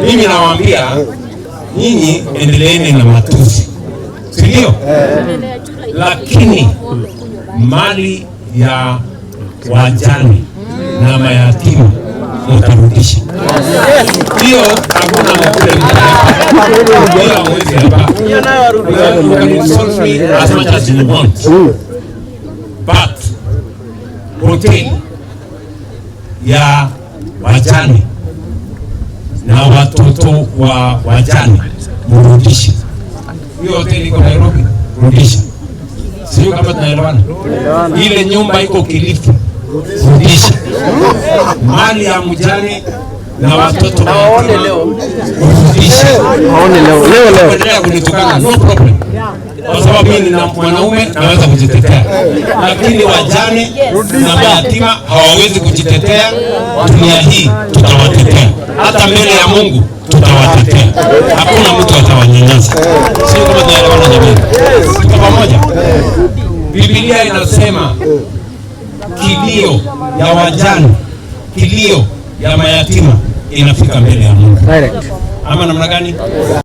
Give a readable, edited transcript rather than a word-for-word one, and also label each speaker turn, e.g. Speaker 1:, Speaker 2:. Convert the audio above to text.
Speaker 1: Mimi nawaambia nyinyi endeleeni na matusi, si ndio? Lakini mali ya wajane na mayatima mtarudisha. Hiyo hakuna mkule bila mwezi hapa. You can insult me as much as you want. But hoteli ya wajane na watoto wa wajane mrudishe. Hiyo hoteli iko Nairobi, rudisha. Sio kama tunaelewana. Ile nyumba iko Kilifi, rudisha. Mali ya mjane na watoto waone leo, rudisha. Waone leo. Endelea kunitukana, no problem. Kwa sababu mimi ni mwanaume naweza kujitetea. Lakini wajane na mayatima hawawezi kujitetea. Dunia hii tutawatetea. Hata mbele ya Mungu tutawatetea. Hakuna mtu atawanyanyasa. Sio kama tunaelewana jamani. Tuko pamoja? Biblia inasema kilio ya wajane, kilio ya mayatima inafika mbele ya Mungu. Ama namna gani?